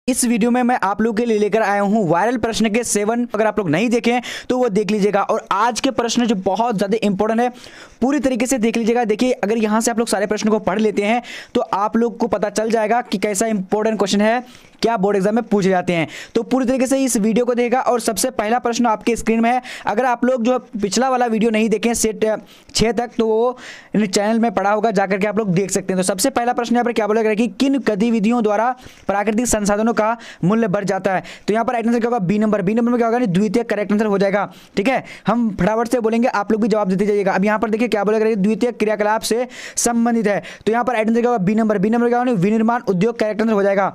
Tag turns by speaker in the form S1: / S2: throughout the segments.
S1: इस वीडियो में मैं आप लोग के लिए लेकर आया हूं वायरल प्रश्न के 7। अगर आप लोग नहीं देखे हैं तो वो देख लीजिएगा। और आज के प्रश्न जो बहुत ज़्यादा इंपॉर्टेंट है, पूरी तरीके से देख लीजिएगा। देखिए, अगर यहां से आप लोग सारे प्रश्नों को पढ़ लेते हैं तो आप लोग को पता चल जाएगा कि कैसा इंपॉर्टेंट क्वेश्चन है, क्या बोर्ड एग्जाम में पूछे जाते हैं। तो पूरी तरीके से इस वीडियो को देखेगा। और सबसे पहला प्रश्न आपके स्क्रीन में है। अगर आप लोग जो पिछला वाला वीडियो नहीं देखें सेट 6 तक, तो वो चैनल में पड़ा होगा, जाकर के आप लोग देख सकते हैं। तो सबसे पहला प्रश्न यहाँ पर क्या बोला गया कि किन गतिविधियों द्वारा प्राकृतिक संसाधनों का मूल्य बढ़ जाता है। तो यहाँ पर राइट आंसर क्या होगा? B number. बी नंबर में क्या होगा? द्वितीय करेक्ट आंसर हो जाएगा। ठीक है, हम फटाफट से बोलेंगे, आप लोग भी जवाब देते जाइएगा। अब यहाँ पर देखिए क्या बोला गया, द्वितीय क्रियाकलाप से संबंधित है। तो यहाँ पर राइट आंसर क्या होगा? B number. बी नंबर क्या होगा? विनिर्माण उद्योग करेक्ट आंसर हो जाएगा।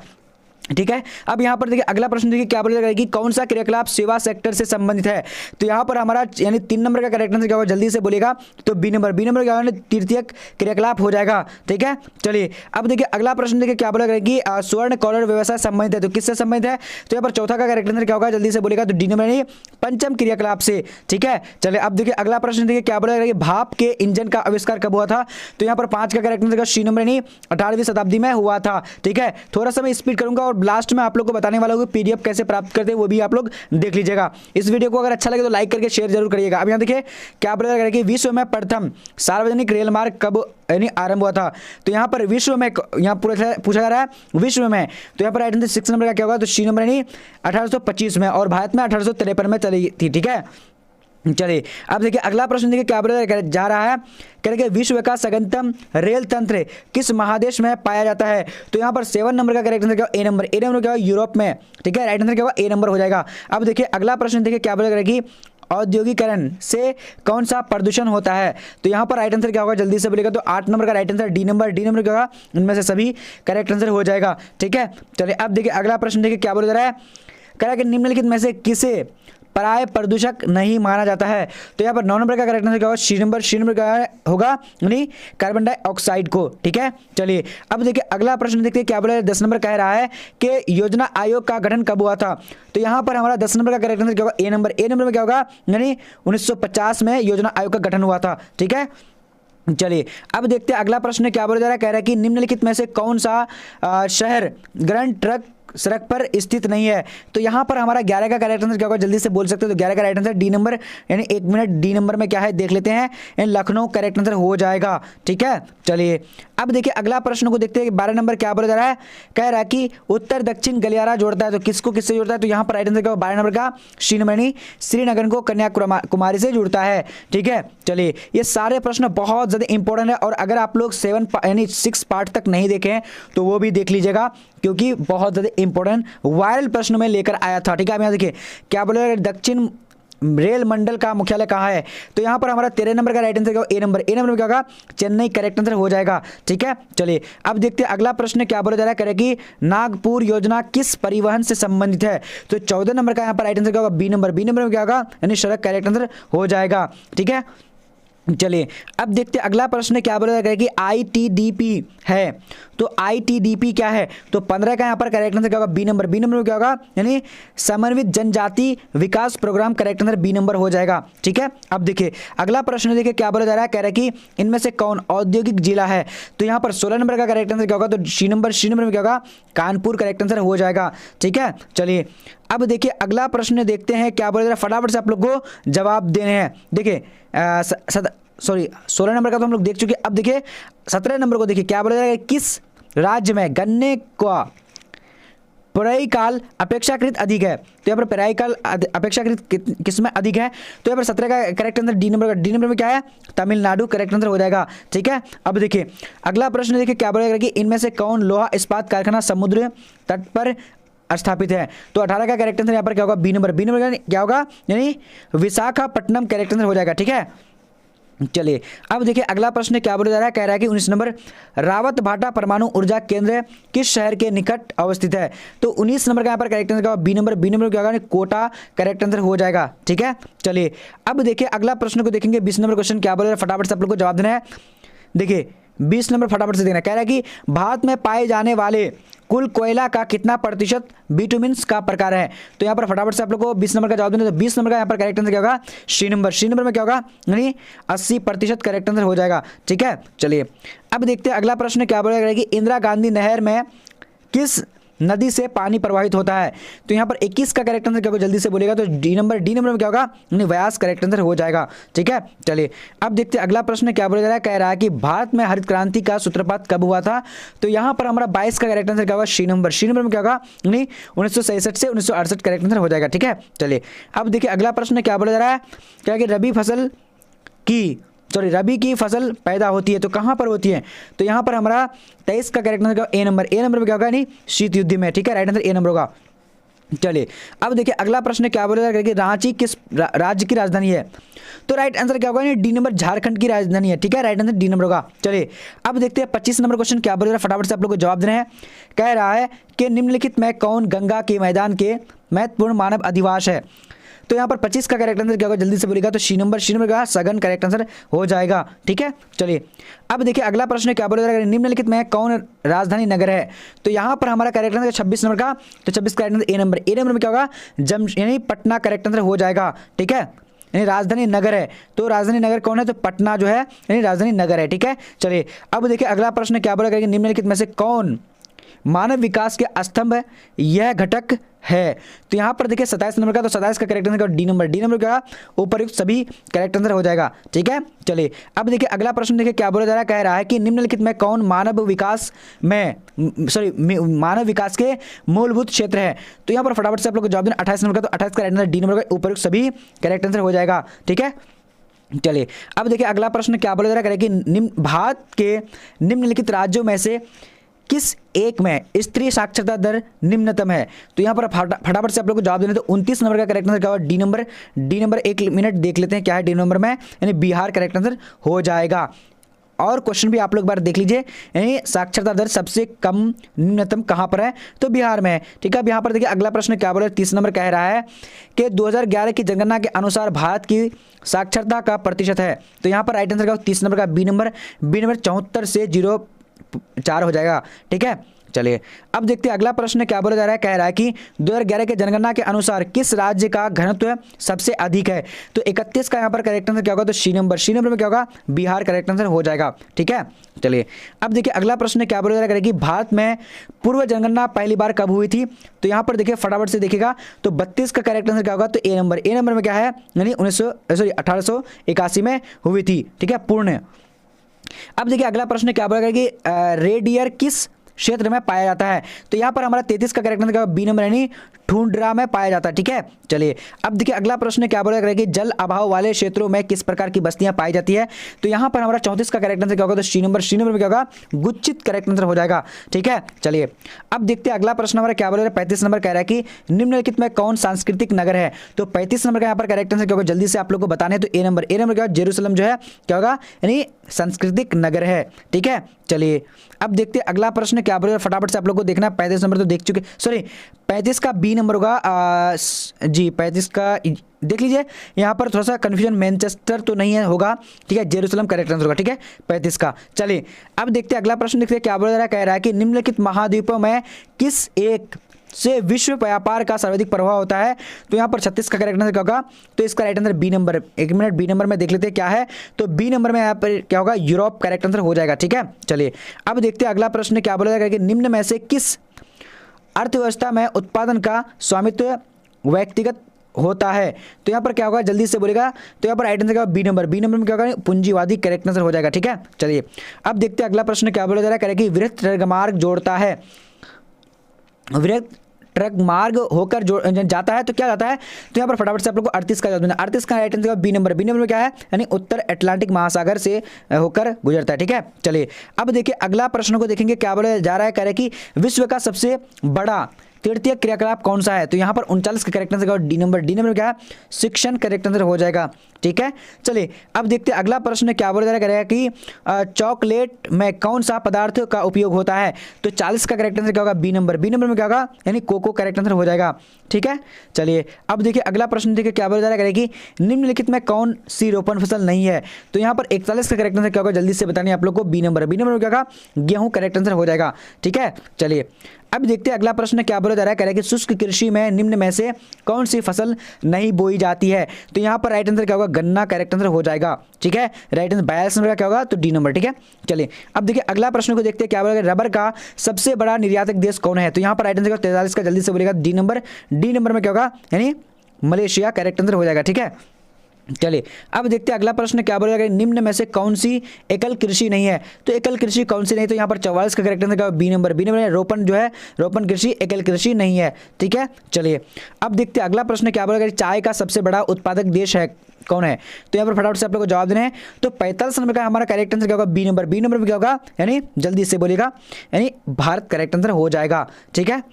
S1: ठीक है, अब यहाँ पर देखिए अगला प्रश्न देखिए क्या बोला जाएगा कि कौन सा क्रियाकलाप सेवा सेक्टर से संबंधित है। तो यहाँ पर हमारा यानी 3 नंबर का करेक्ट आंसर क्या होगा? जल्दी से बोलेगा तो बी नंबर। बी नंबर क्या होगा? तृतीय क्रियाकलाप हो जाएगा। ठीक है, चलिए अब देखिए अगला प्रश्न देखिए क्या बोला जाएगा कि स्वर्ण कॉलर व्यवसाय संबंधित है। तो किससे संबंधित है? तो यहाँ पर चौथा का करेक्ट आंसर क्या होगा? जल्दी से बोलेगा तो डी नंबर यानी पंचम क्रियाकलाप से। ठीक है, चलिए अब देखिए अगला प्रश्न देखिए क्या बोला जाएगा कि भाप के इंजन का आविष्कार कब हुआ था। तो यहाँ पर 5 का करेक्ट आंसर सी नंबर यानी 18वीं शताब्दी में हुआ था। ठीक है, थोड़ा सा मैं स्पीड करूंगा और लास्ट में आप लोग बताने वाला हूं पीडीएफ कैसे प्राप्त करते हैं, वो भी आप लोग देख लीजिएगा। इस वीडियो को अगर अच्छा लगे तो लाइक करके शेयर जरूर करिएगा। अब यहां देखिए क्या बोला गया कि विश्व में प्रथम सार्वजनिक रेल मार्ग कब यानी आरंभ हुआ था। तो यहां पर विश्व में यहां पूछा जा रहा है विश्व में। तो यहां पर राइट आंसर 6 नंबर का क्या होगा? तो सी नंबर यानी 1825 में, और भारत में 1853 में चली थी। ठीक है, चलिए अब देखिए अगला प्रश्न देखिए क्या बोला जा रहा है, कह रहे विश्व का सघनतम रेल तंत्र किस महादेश में पाया जाता है। तो यहाँ पर 7 नंबर का करेक्ट आंसर क्या होगा? ए नंबर। ए नंबर क्या होगा? यूरोप में। ठीक है, राइट आंसर क्या होगा? ए नंबर हो जाएगा। अब देखिए अगला प्रश्न देखिए क्या बोला कि औद्योगिकरण से कौन सा प्रदूषण होता है। तो यहाँ पर राइट आंसर क्या होगा? जल्दी से बोलेगा तो 8 नंबर का right answer D number. D number क्या होगा? इनमें से सभी करेक्ट आंसर हो जाएगा। ठीक है, चलिए अब देखिए अगला प्रश्न देखिए क्या बोला जा रहा है, कह रहा है कि निम्नलिखित में से किसे पराय प्रदूषक नहीं माना जाता है। तो यहाँ पर 9 नंबर का करेक्ट आंसर क्या होगा? सी नंबर। सी नंबर क्या होगा? यानी कार्बन डाइऑक्साइड को। ठीक है, चलिए अब देखिए अगला प्रश्न देखते हैं क्या बोला है। 10 नंबर कह रहा है कि योजना आयोग का गठन कब हुआ था। तो यहाँ पर हमारा 10 नंबर का करेक्ट आंसर क्या होगा? ए नंबर। ए नंबर में क्या होगा? यानी 1950 में योजना आयोग का गठन हुआ था। ठीक है, चलिए अब देखते हैं अगला प्रश्न क्या बोला जा रहा है, कह रहा है कि निम्नलिखित में से कौन सा शहर ग्रैंड ट्रक सड़क पर स्थित नहीं है। तो यहाँ पर हमारा 11 का करेक्ट आंसर क्या होगा? जल्दी से बोल सकते हो। तो 11 का राइट आंसर डी नंबर यानी 1 मिनट। डी नंबर में क्या है देख लेते हैं, यानी लखनऊ करेक्ट आंसर हो जाएगा। ठीक है, चलिए अब देखिए अगला प्रश्न को देखते हैं। 12 नंबर क्या बोला जा रहा है, कह रहा है कि उत्तर दक्षिण गलियारा जोड़ता है। तो किसको किससे जोड़ता है? तो यहाँ पर राइट आंसर क्या होगा? 12 नंबर का सी नंबर यानी श्रीनगर को कन्याकुमारी से जुड़ता है। ठीक है, चलिए ये सारे प्रश्न बहुत ज़्यादा इंपॉर्टेंट है। और अगर आप लोग 7 यानी 6 पार्ट तक नहीं देखें तो वो भी देख लीजिएगा, क्योंकि बहुत ज़्यादा इंपॉर्टेंट वायरल प्रश्न में लेकर आया था। ठीक है, अब यहाँ देखिए क्या बोले, दक्षिण रेल मंडल का मुख्यालय कहाँ है। तो यहाँ पर हमारा 13 नंबर का राइट आंसर क्या होगा? ए नंबर। ए नंबर में क्या होगा? चेन्नई करेक्ट आंसर हो जाएगा। ठीक है, चलिए अब देखते हैं अगला प्रश्न क्या बोला जा रहा है, करे कि नागपुर योजना किस परिवहन से संबंधित है। तो 14 नंबर का यहाँ पर राइट आंसर क्या होगा? B number. बी नंबर में क्या होगा? यानी सड़क करेक्ट आंसर हो जाएगा। ठीक है, चलिए अब देखते हैं अगला प्रश्न क्या बोला जाएगा कि आईटीडीपी है। तो आईटीडीपी क्या है? तो 15 का यहाँ पर करेक्ट आंसर क्या होगा? B number. बी नंबर में क्या होगा? यानी समन्वित जनजाति विकास program correct answer B number हो जाएगा। ठीक है, अब देखिए अगला प्रश्न देखिए क्या बोला जा रहा है, कह रहा है कि इनमें से कौन औद्योगिक जिला है। तो यहाँ पर 16 नंबर का करेक्ट आंसर क्या होगा? तो सी नंबर। सी नंबर में क्या होगा? कानपुर करेक्ट आंसर हो जाएगा। ठीक है, चलिए अब देखिए अगला प्रश्न देखते हैं क्या बोला जा रहा है, फटाफट से आप लोग को जवाब देने हैं। देखिए 16 नंबर का तो हम लोग देख चुके। अब देखिए 17 नंबर को देखिए क्या बोला जाएगा, किस राज्य में गन्ने का पेराई काल अपेक्षाकृत अधिक है। तो यहाँ पर पेराई काल अपेक्षाकृत किस में अधिक है। तो यहाँ पर 17 का करेक्ट आंसर डी नंबर का। डी नंबर में क्या है? तमिलनाडु करेक्ट आंसर हो जाएगा। ठीक है, अब देखिए अगला प्रश्न देखिए क्या बोला जाएगा कि इनमें से कौन लोहा इस्पात कारखाना समुद्र तट पर स्थापित है। तो 18 का करेक्ट आंसर यहाँ पर क्या होगा? B number. बी नंबर क्या होगा? यानी विशाखापट्टनम करेक्ट आंसर हो जाएगा। ठीक है, चलिए अब देखिए अगला प्रश्न क्या बोला जा रहा है, कह रहा है कि 19 नंबर रावत भाटा परमाणु ऊर्जा केंद्र किस शहर के निकट अवस्थित है। तो 19 नंबर का यहाँ पर करेक्ट आंसर क्या होगा? B number. बी नंबर क्या होगा? कोटा करेक्ट आंसर हो जाएगा। ठीक है, चलिए अब देखिए अगला प्रश्न को देखेंगे। 20 नंबर क्वेश्चन क्या बोल रहा है, फटाफट से आप लोग को जवाब देना है। देखिए 20 नंबर फटाफट से देखना, कह रहा है कि भारत में पाए जाने वाले कुल कोयला का कितना प्रतिशत बिटुमिन्स का प्रकार है। तो यहाँ पर फटाफट से आप लोग को 20 नंबर का जवाब देना है। तो 20 नंबर का यहाँ पर करेक्ट आंसर क्या होगा? सी नंबर। सी नंबर में क्या होगा? यानी 80% करेक्ट आंसर हो जाएगा। ठीक है, चलिए अब देखते हैं अगला प्रश्न क्या बोला गया कि इंदिरा गांधी नहर में किस नदी से पानी प्रवाहित होता है? तो यहाँ पर 21 का करेक्ट आंसर क्या होगा, जल्दी से बोलेगा तो डी नंबर में क्या होगा, यानी व्यास करेक्ट आंसर हो जाएगा। ठीक है, चलिए अब देखते हैं अगला प्रश्न क्या बोला जा रहा है। कह रहा है कि भारत में हरित क्रांति का सूत्रपात कब हुआ था? तो यहाँ पर हमारा 22 का करेक्ट आंसर क्या होगा, सी नंबर में क्या होगा, यानी 1966 से 1968 करेक्ट आंसर हो जाएगा। ठीक है, चलिए अब देखिए अगला प्रश्न क्या बोला जा रहा है। क्या कि रबी की फसल पैदा होती है तो कहां पर होती है? तो यहां पर हमारा 23 का करेक्ट आंसर ए नंबर में क्या होगा, नहीं शीत युद्ध में। ठीक है, राइट आंसर ए नंबर होगा। चलिए अब देखिए अगला प्रश्न क्या बोला जा रहा है कि रांची किस राज्य की राजधानी है? तो राइट आंसर क्या होगा, डी नंबर झारखंड की राजधानी है। ठीक है, राइट आंसर डी नंबर होगा। चलिए अब देखते हैं 25 नंबर क्वेश्चन क्या बोल रहा है, फटाफट से आप लोग को जवाब देना है। कह रहा है कि निम्नलिखित में कौन गंगा के मैदान के महत्वपूर्ण मानव अधिवास है? तो यहाँ पर 25 का करेक्ट आंसर क्या होगा, जल्दी से बोलेगा तो सी नंबर का सघन करेक्ट आंसर हो जाएगा। ठीक है, चलिए अब देखिए अगला प्रश्न क्या बोला जा रहा है, निम्नलिखित में कौन राजधानी नगर है? तो यहाँ पर हमारा करेक्ट आंसर 26 नंबर का, तो 26 करेक्ट आंसर ए नंबर में क्या होगा, यानी पटना करेक्ट आंसर हो जाएगा। ठीक है, यानी राजधानी नगर है, तो राजधानी नगर कौन है, तो पटना जो है यानी राजधानी नगर है। ठीक है, चलिए अब देखिए अगला प्रश्न क्या बोला करेंगे, निम्नलिखित में से कौन मानव विकास के स्तंभ यह घटक है? तो यहाँ पर देखिए 27 नंबर का, तो 27 का करेक्ट आंसर डी नंबर क्या, उपर्युक्त सभी करेक्ट आंसर हो जाएगा। ठीक है, चलिए अब देखिए अगला प्रश्न देखिए क्या बोला जा रहा है। कह रहा है कि निम्नलिखित में कौन मानव विकास के मूलभूत क्षेत्र है? तो यहाँ पर फटाफट से आप लोग जवाब देना 28 नंबर का, तो 28 का करेक्ट आंसर डी नंबर का, उपर्युक्त सभी करेक्ट आंसर हो जाएगा। ठीक है, चलिए अब देखिए अगला प्रश्न क्या बोला जा रहा है कि भारत के निम्नलिखित राज्यों में से किस एक में स्त्री साक्षरता दर निम्नतम है? तो यहाँ पर फटाफट से आप लोग को जवाब देना, तो 29 नंबर का करेक्ट आंसर क्या होगा, डी नंबर। एक मिनट देख लेते हैं क्या है डी नंबर में, यानी बिहार करेक्ट आंसर हो जाएगा। और क्वेश्चन भी आप लोग बार देख लीजिए, यानी साक्षरता दर सबसे कम निम्नतम कहाँ पर है? तो बिहार में है। ठीक है, अब यहाँ पर देखिए अगला प्रश्न क्या बोला, 30 नंबर कह रहा है कि 2011 की जनगणना के अनुसार भारत की साक्षरता का प्रतिशत है? तो यहाँ पर राइट आंसर क्या, 30 नंबर का बी नंबर 74 से 0.4 हो जाएगा। ठीक है, चलिए अब देखते हैं अगला प्रश्न क्या बोला जा रहा है। कह रहा है कि 2011 के जनगणना के अनुसार किस राज्य का घनत्व सबसे अधिक है? तो 31 का यहाँ पर करेक्ट आंसर क्या होगा, तो सी नंबर में क्या होगा, बिहार करेक्ट आंसर हो जाएगा। ठीक है, चलिए अब देखिए अगला प्रश्न क्या बोला जा रहा है कि भारत में पूर्व जनगणना पहली बार कब हुई थी? तो यहाँ पर देखिए फटाफट से देखिएगा, तो 32 का करेक्ट आंसर क्या होगा, तो ए नंबर में क्या है, यानी 1881 में हुई थी। ठीक है, पूर्ण। अब देखिए अगला प्रश्न क्या बोला कि रेडियर किस क्षेत्र में पाया जाता है? तो यहाँ पर हमारा 33 का करेक्ट आंसर बी नंबर यानी ठूंड्रा में पाया जाता है। ठीक है, चलिए अब देखिए अगला प्रश्न क्या बोला कि जल अभाव वाले क्षेत्रों में किस प्रकार की बस्तियां पाई जाती है? तो यहाँ पर हमारा 34 का करेक्ट आंसर क्या होगा, तो सी नंबर में क्या होगा, गुच्छित करेक्ट आंसर हो जाएगा। ठीक है, चलिए अब देखते हैं अगला प्रश्न हमारा क्या बोला, 35 नंबर कह रहा है कि निम्नलिखित में कौन सांस्कृतिक नगर है? तो 35 नंबर का यहाँ पर करेक्ट आंसर क्या होगा, जल्दी से आप लोग को बताने, तो ए नंबर क्या, जेरूसलम जो है क्या होगा, यानी सांस्कृतिक नगर है। ठीक है, चलिए अब देखते हैं अगला प्रश्न क्या बोले, फटाफट से आप लोग को देखना। 35 नंबर तो देख चुके, 35 का बी नंबर होगा जी, 35 का देख लीजिए, यहाँ पर थोड़ा सा कंफ्यूजन, मैनचेस्टर तो नहीं है होगा। ठीक है, जेरूसलम करेक्ट आंसर होगा। ठीक है, 35 का। चलिए अब देखते हैं अगला प्रश्न, देखते हैं क्या बोला जा रहा है। कह रहा है कि निम्नलिखित महाद्वीपों में किस एक से विश्व व्यापार का सर्वाधिक प्रभाव होता है? तो यहाँ पर 36 का करेक्ट आंसर क्या होगा, तो इसका राइट आंसर बी नंबर। एक मिनट, बी नंबर में देख लेते हैं क्या है, तो बी नंबर में यहाँ पर क्या होगा, यूरोप करेक्ट आंसर हो जाएगा। ठीक है, चलिए अब देखते हैं अगला प्रश्न क्या बोला जाएगा कि निम्न में से किस अर्थव्यवस्था में उत्पादन का स्वामित्व व्यक्तिगत होता है? तो यहाँ पर क्या होगा, जल्दी से बोलेगा, तो यहाँ पर राइट आंसर क्या होगा, बी नंबर में क्या होगा, पूंजीवादी करेक्ट आंसर हो जाएगा। ठीक है, चलिए अब देखते हैं अगला प्रश्न क्या बोला जा रहा है कि वृहत ट्रगमार्ग जोड़ता है, वृहत ट्रक मार्ग होकर जाता है तो क्या जाता है? तो यहाँ पर फटाफट से आप लोग को 38 का जवाब देना। 38 का राइट आंसर बी नंबर में क्या है, यानी उत्तर अटलांटिक महासागर से होकर गुजरता है। ठीक है, चलिए अब देखिए अगला प्रश्न को देखेंगे क्या बोला जा रहा है। कह रहे कि विश्व का सबसे बड़ा तृतीय क्रियाकलाप कौन सा है? तो यहाँ पर 39 का करेक्ट आंसर डी नंबर क्या है, शिक्षण करेक्ट आंसर हो जाएगा। ठीक है, चलिए अब देखते हैं अगला प्रश्न क्या बोला जा रहा है कि चॉकलेट में कौन सा पदार्थ का उपयोग होता है? तो 40 का करेक्ट आंसर क्या होगा, बी नंबर में क्या होगा, यानी कोको करेक्ट आंसर हो जाएगा। ठीक है, चलिए अब देखिए अगला प्रश्न देखिए क्या बोला जा रहा है कि निम्नलिखित में कौन सी रोपण फसल नहीं है? तो यहाँ पर 41 का करेक्ट आंसर क्या होगा, जल्दी से बताने आप लोग को, बी नंबर में क्या होगा, गेहूं करेक्ट आंसर हो जाएगा। ठीक है, चलिए अब देखते हैं अगला प्रश्न क्या बोला जा रहा है, कह रहा है कि शुष्क कृषि में निम्न में से कौन सी फसल नहीं बोई जाती है। तो यहाँ पर राइट आंसर क्या होगा, गन्ना करेक्ट आंसर हो जाएगा। ठीक है, राइट आंसर 42 नंबर का क्या होगा, तो डी नंबर। ठीक है, चलिए अब देखिए अगला प्रश्न को देखते हैं क्या बोला, रबर का सबसे बड़ा निर्यातक देश कौन है। तो यहाँ पर राइट आंसर 43 का जल्दी से बोलेगा डी नंबर। डी नंबर में क्या होगा, यानी मलेशिया करेक्ट आंसर हो जाएगा। ठीक है, चलिए अब देखते हैं अगला प्रश्न क्या बोलेगा, निम्न में से कौन सी एकल कृषि नहीं है। तो एकल कृषि कौन सी नहीं, तो यहाँ पर 44 का करेक्ट आंसर क्या होगा, बी नंबर। बी नंबर रोपण जो है, रोपण कृषि एकल कृषि नहीं है। ठीक है, चलिए अब देखते हैं अगला प्रश्न क्या बोलेगा, चाय का सबसे बड़ा उत्पादक देश है कौन है। तो यहाँ पर फटाफट से आप लोग को जवाब देना है। तो 45 नंबर का हमारा करेक्ट आंसर क्या होगा, बी नंबर। बी नंबर में क्या होगा, यानी जल्दी से बोलेगा, यानी भारत करेक्ट आंसर हो जाएगा। ठीक है,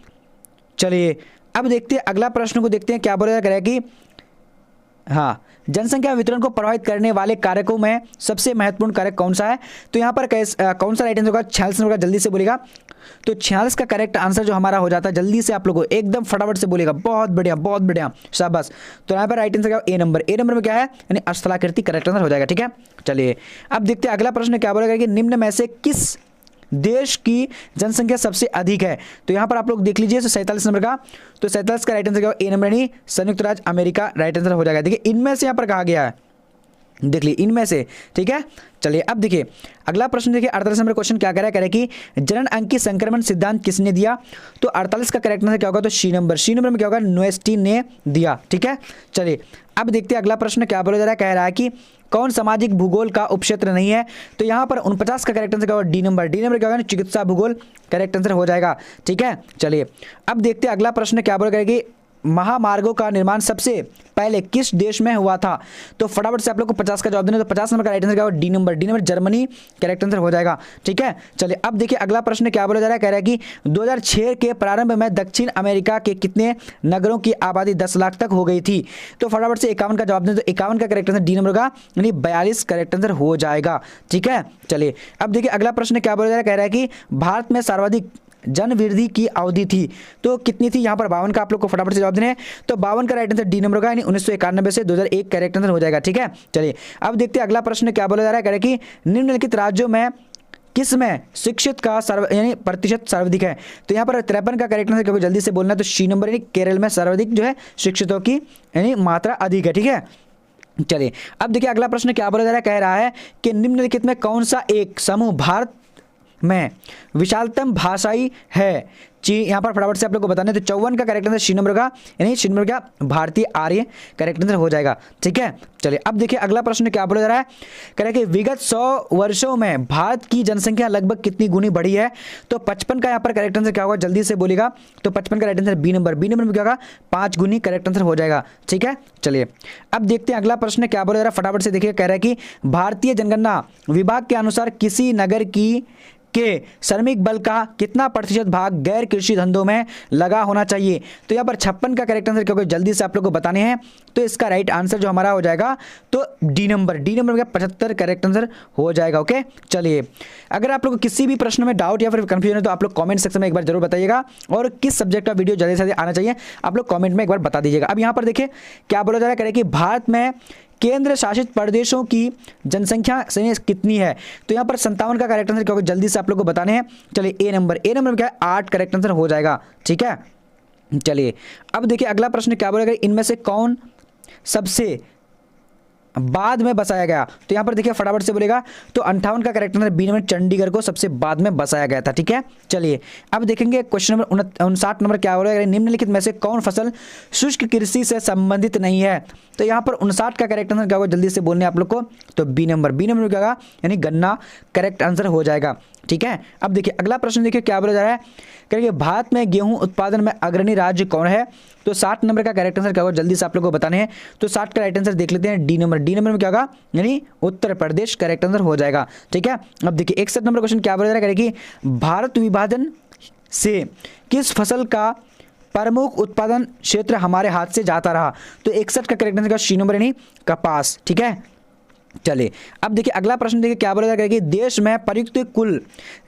S1: चलिए अब देखते हैं अगला प्रश्न को देखते हैं क्या बोलेगा, करेगा कि हाँ, जनसंख्या वितरण को प्रभावित करने वाले कारकों में सबसे महत्वपूर्ण कारक कौन सा है। तो यहाँ पर कौन सा राइट आंसर होगा, 46 नंबर का जल्दी से बोलेगा। तो 46 का करेक्ट आंसर जो हमारा हो जाता है, जल्दी से आप लोगों को एकदम फटाफट से बोलेगा, बहुत बढ़िया बहुत बढ़िया, शाबाश। तो यहाँ पर राइट आंसर क्या, ए नंबर। ए नंबर में क्या है, यानी स्थलाकृति करेक्ट आंसर हो जाएगा। ठीक है, चलिए अब देखते हैं अगला प्रश्न क्या बोलेगा कि निम्न में से किस देश की जनसंख्या सबसे अधिक है। तो यहाँ पर आप लोग देख लीजिए, 47 नंबर का, तो 47 का राइट आंसर क्या, ए नंबर, नहीं संयुक्त राज्य अमेरिका राइट आंसर हो जाएगा। देखिए इनमें से यहाँ पर कहा गया है, देख ली इनमें से। ठीक है, चलिए अब देखिए अगला प्रश्न देखिए 48 नंबर क्वेश्चन क्या कह रहा है कि जनन अंक की संक्रमण सिद्धांत किसने दिया। तो 48 का करेक्ट आंसर क्या होगा, तो सी नंबर। सी नंबर में क्या होगा, नोएस्टीन ने दिया। ठीक है, चलिए अब देखते हैं अगला प्रश्न क्या बोला जा रहा है, कह रहा है कि कौन सामाजिक भूगोल का उपक्षेत्र नहीं है। तो यहाँ पर 49 का करेक्ट आंसर क्या होगा, डी नंबर। डी नंबर क्या होगा, चिकित्सा भूगोल करेक्ट आंसर हो जाएगा। ठीक है, चलिए अब देखते हैं अगला प्रश्न क्या बोला कि महामार्गों का निर्माण सबसे पहले किस देश में हुआ था। तो फटाफट से आप लोग को 50 का जवाब देना। तो 50 नंबर का राइट आंसर क्या होगा, D number. D number Germany correct answer हो जाएगा। ठीक है, चलिए अब देखिए अगला प्रश्न क्या बोला जा रहा है, कह रहा है कि 2006 के प्रारंभ में दक्षिण अमेरिका के कितने नगरों की आबादी 10 लाख तक हो गई थी। तो फटाफट से 51 का जवाब दें। तो 51 का करेक्ट आंसर डी नंबर का, यानी 42 करेक्ट आंसर हो जाएगा। ठीक है, चलिए अब देखिए अगला प्रश्न क्या बोला जा रहा है, कह रहा है कि भारत में सर्वाधिक जन वृद्धि की अवधि थी तो कितनी थी। यहाँ पर 52 का आप लोग को फटाफट से जवाब देना है। तो 52 का राइट आंसर डी नंबर का, यानी 1991 से 2001 करेक्ट आंसर हो जाएगा। ठीक है, चलिए अब देखते हैं अगला प्रश्न क्या बोला जा रहा है, कह रहे कि निम्नलिखित राज्यों में किस में शिक्षित का यानी प्रतिशत सर्वाधिक है। तो यहाँ पर 53 का करेक्ट आंसर क्योंकि जल्दी से बोलना है, तो सी नंबर, यानी केरल में सर्वाधिक जो है शिक्षितों की यानी मात्रा अधिक है। ठीक है, चलिए अब देखिए अगला प्रश्न क्या बोला जा रहा है, कह रहा है कि निम्नलिखित में कौन सा एक समूह भारत में विशालतम भाषाई है। यहाँ पर फटाफट से आप लोग को बताने। तो 54 का करेक्ट आंसर सी नंबर का, यानी सी नंबर क्या, भारतीय आर्य करेक्ट आंसर हो जाएगा। ठीक है, चलिए अब देखिए अगला प्रश्न क्या बोला जा रहा है, कह रहा है कि विगत 100 वर्षों में भारत की जनसंख्या लगभग कितनी गुनी बढ़ी है। तो 55 का यहाँ पर करेक्ट आंसर क्या होगा, जल्दी से बोलेगा। तो 55 का right answer B number. B number में क्या होगा, 5 गुनी करेक्ट आंसर हो जाएगा। ठीक है, चलिए अब देखते हैं अगला प्रश्न क्या बोला जा रहा है, फटाफट से देखिए। कह रहा है कि भारतीय जनगणना विभाग के अनुसार किसी नगर की के श्रमिक बल का कितना प्रतिशत भाग गैर कृषि धंधों में लगा होना चाहिए। तो यहाँ पर 56 का करेक्ट आंसर क्योंकि जल्दी से आप लोग को बताने हैं। तो इसका राइट आंसर जो हमारा हो जाएगा, तो डी नंबर। डी नंबर में 75 करेक्ट आंसर हो जाएगा। ओके, चलिए अगर आप लोग को किसी भी प्रश्न में डाउट या फिर कंफ्यूजन है तो आप लोग कमेंट सेक्शन में एक बार जरूर बताइएगा, और किस सब्जेक्ट का वीडियो जल्दी से जल्दी आना चाहिए आप लोग कमेंट में एक बार बता दीजिएगा। अब यहाँ पर देखिए क्या बोला जा रहा है, कह रहे हैं कि भारत में केंद्र शासित प्रदेशों की जनसंख्या कितनी है। तो यहाँ पर 57 का करेक्ट आंसर क्योंकि जल्दी से आप लोग को बताने हैं। चलिए ए नंबर। ए नंबर क्या है, 8 करेक्ट आंसर हो जाएगा। ठीक है, चलिए अब देखिए अगला प्रश्न क्या बोलेगा, इनमें से कौन सबसे बाद में बसाया गया। तो यहाँ पर देखिए फटाफट से बोलेगा। तो 58 का correct answer B number, Chandigarh को सबसे बाद में बसाया गया था। ठीक है, चलिए अब देखेंगे क्वेश्चन नंबर 59 नंबर क्या बोलेगा, निम्नलिखित में से कौन फसल शुष्क कृषि से संबंधित नहीं है। तो यहाँ पर 59 का करेक्ट आंसर क्या होगा, जल्दी से बोलने आप लोग को। तो बी नंबर। बी नंबर क्या होगा, यानी गन्ना करेक्ट आंसर हो जाएगा। ठीक है, अब देखिए अगला प्रश्न देखिए क्या बोला जा रहा है, कहिए भारत में गेहूं उत्पादन में अग्रणी राज्य कौन है। तो 60 नंबर का करेक्ट आंसर क्या होगा, जल्दी से आप लोग को बताने हैं। तो 60 का राइट आंसर देख लेते हैं, डी नंबर। डी नंबर में क्या होगा, यानी उत्तर प्रदेश करेक्ट आंसर हो जाएगा। ठीक है, अब देखिए 61 नंबर क्वेश्चन क्या बोला जा रहा है, कि भारत विभाजन से किस फसल का प्रमुख उत्पादन क्षेत्र हमारे हाथ से जाता रहा। तो 61 का करेक्ट आंसर सी नंबर, यानी कपास। ठीक है, चलिए अब देखिए अगला प्रश्न देखिए क्या बोला जा रहा है, कि देश में प्रयुक्त कुल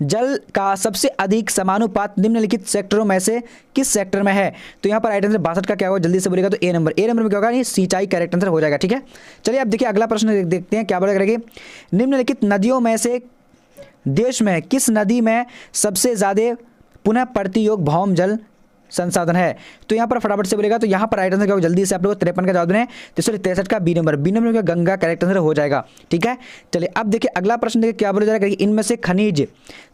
S1: जल का सबसे अधिक समानुपात निम्नलिखित सेक्टरों में से किस सेक्टर में है। तो यहाँ पर राइट आंसर 62 का क्या होगा, जल्दी से बोलेगा। तो ए नंबर। ए नंबर में क्या होगा, ये सिंचाई करेक्ट आंसर हो जाएगा। ठीक है, चलिए अब देखिए अगला प्रश्न देखते हैं क्या बोला जा रहा है, कि निम्नलिखित नदियों में से देश में किस नदी में सबसे ज़्यादा पुनः प्रतियोग भौम जल संसाधन है। तो यहाँ पर फटाफट से बोलेगा, तो यहाँ पर राइट आंसर क्या होगा, जल्दी से आप लोग 53 का जवाब देना है। तो सॉरी 63 का बी नंबर का गंगा करेक्ट आंसर हो जाएगा। ठीक है, चलिए अब देखिए अगला प्रश्न देखिए क्या बोला जा रहा है कि इनमें से खनिज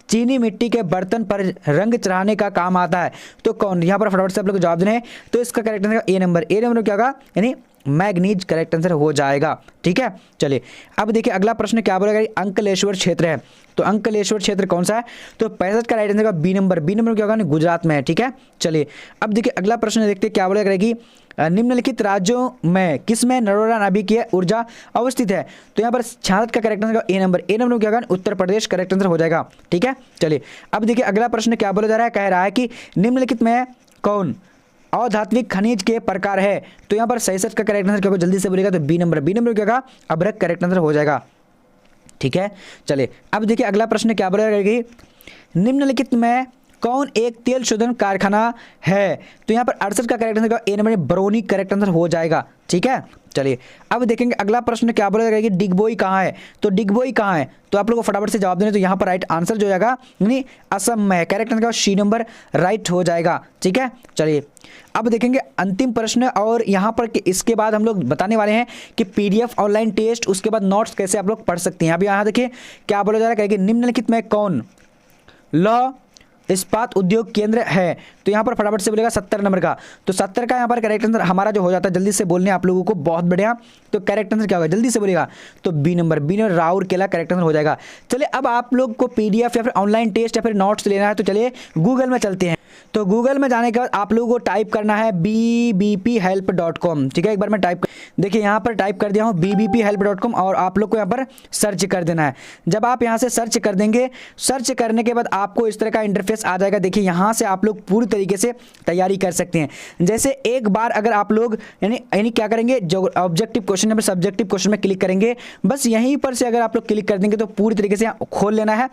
S1: चीनी मिट्टी के बर्तन पर रंग चढ़ाने का काम आता है तो कौन। यहाँ पर फटाफट से आप लोग जवाब देना है। तो इसका करेक्ट आंसर ए नंबर क्या होगा, यानी मैग्नीज करेक्ट आंसर हो जाएगा। ठीक है, चलिए अब देखिए अगला प्रश्न क्या बोलेगा, अंकलेश्वर क्षेत्र है। तो अंकलेश्वर क्षेत्र कौन सा है, तो 65 का राइट आंसर का बी नंबर क्या होगा, गुजरात में है। ठीक है, चलिए अब देखिए अगला प्रश्न देखते हैं क्या बोलेगा कि निम्नलिखित राज्यों में किसमें नरोरा नाभिकीय ऊर्जा अवस्थित है। तो यहाँ पर 66 का करेक्ट आंसर ए नंबर क्या होगा, उत्तर प्रदेश करेक्ट आंसर हो जाएगा। ठीक है, चलिए अब देखिए अगला प्रश्न क्या बोला जा रहा है, कह रहा है कि निम्नलिखित में कौन अधात्विक खनिज के प्रकार है। तो यहाँ पर 66 का करेक्ट आंसर क्या होगा, जल्दी से बोलेगा, तो बी नंबर क्या होगा, अभ्रक करेक्ट आंसर हो जाएगा। ठीक है, चलिए अब देखिए अगला प्रश्न क्या बोलेगा कि निम्नलिखित में कौन एक तेल शोधन कारखाना है। तो यहाँ पर 68 का correct answer A number Barauni correct answer हो जाएगा। ठीक है, चलिए अब देखेंगे अगला प्रश्न क्या बोलेगा कि डिगबोई कहाँ है। तो डिगबोई कहाँ है, तो आप लोगों को फटाफट से जवाब देना। तो यहाँ पर राइट आंसर जो जाएगा यानी असम में, correct answer C number right हो जाएगा। ठीक है, चलिए अब देखेंगे अंतिम प्रश्न, और यहाँ पर इसके बाद हम लोग बताने वाले हैं कि पीडीएफ ऑनलाइन टेस्ट उसके बाद नोट्स कैसे आप लोग पढ़ सकते हैं। अब यहाँ देखिए क्या बोला जा रहा है कि निम्नलिखित में कौन लौह इस्पात उद्योग केंद्र है। तो यहाँ पर फटाफट से बोलेगा 70 नंबर का। तो 70 का यहाँ पर करेक्ट आंसर हमारा जो हो जाता है, जल्दी से बोलने आप लोगों को, बहुत बढ़िया। तो करेक्ट आंसर क्या होगा, जल्दी से बोलेगा, तो B number Rourkela correct answer हो जाएगा। चलिए अब आप लोग को पीडीएफ या फिर ऑनलाइन टेस्ट या फिर नोट्स लेना है तो चलिए गूगल में चलते हैं। तो गूगल में जाने के बाद आप लोगों को टाइप करना है bbphelp.com। ठीक है, एक बार मैं टाइप देखिए यहाँ पर टाइप कर दिया हूँ bbphelp.com, और आप लोग को यहाँ पर सर्च कर देना है। जब आप यहाँ से सर्च कर देंगे, सर्च करने के बाद आपको इस तरह का इंटरफेस आ जाएगा। देखिए यहाँ से आप लोग पूरी तरीके से तैयारी कर सकते हैं। जैसे एक बार अगर आप लोग यानी क्या करेंगे, जो ऑब्जेक्टिव क्वेश्चन या फिर सब्जेक्टिव क्वेश्चन में क्लिक करेंगे, बस यहीं पर से अगर आप लोग क्लिक कर देंगे तो पूरी तरीके से खोल लेना है।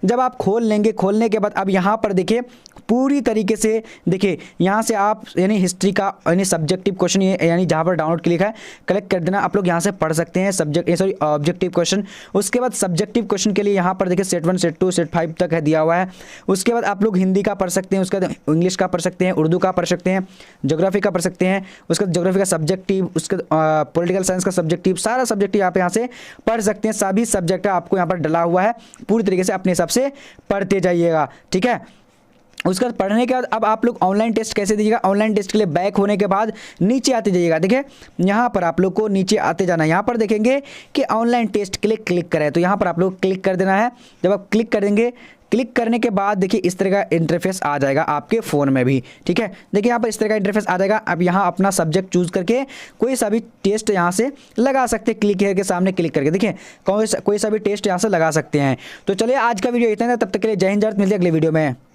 S1: जब आप खोल लेंगे, खोलने के बाद अब यहाँ पर देखिए पूरी तरीके से देखिए यहाँ से आप यानी हिस्ट्री का यानी सब्जेक्टिव क्वेश्चन यानी जहाँ पर डाउनलोड क्लिक है कलेक्ट कर देना, आप लोग यहाँ से पढ़ सकते हैं ऑब्जेक्टिव क्वेश्चन। उसके बाद सब्जेक्टिव क्वेश्चन के लिए यहाँ पर देखिए सेट 1 सेट 2 सेट 5 तक है दिया हुआ है। उसके बाद आप लोग हिंदी का पढ़ सकते हैं, उसके बाद इंग्लिश का पढ़ सकते हैं, उर्दू का पढ़ सकते हैं, ज्योग्राफी का पढ़ सकते हैं, उसके बाद ज्योग्राफी का सब्जेक्टिव, उसके पॉलिटिकल साइंस का सब्जेक्टिव, सारा सब्जेक्टिव आप यहाँ से पढ़ सकते हैं। सभी सब्जेक्ट आपको यहाँ पर डला हुआ है, पूरी तरीके से अपने हिसाब से पढ़ते जाइएगा। ठीक है, उसके बाद पढ़ने के बाद अब आप लोग ऑनलाइन टेस्ट कैसे दीजिएगा, ऑनलाइन टेस्ट के लिए बैक होने के बाद नीचे आते जाइएगा। देखिए यहाँ पर आप लोग को नीचे आते जाना है, यहाँ पर देखेंगे कि ऑनलाइन टेस्ट के लिए क्लिक करें, तो यहाँ पर आप लोग क्लिक कर देना है। जब आप क्लिक कर देंगे, क्लिक करने के बाद देखिए इस तरह का इंटरफेस आ जाएगा आपके फ़ोन में भी। ठीक है, देखिए यहाँ पर इस तरह का इंटरफेस आ जाएगा। अब यहाँ अपना सब्जेक्ट चूज़ करके कोई सा भी टेस्ट यहाँ से लगा सकते हैं, क्लिक करके सामने क्लिक करके देखिए कोई सा भी टेस्ट यहाँ से लगा सकते हैं। तो चलिए आज का वीडियो इतना है, तब तक के लिए जय हिंद, मिलते हैं अगले वीडियो में।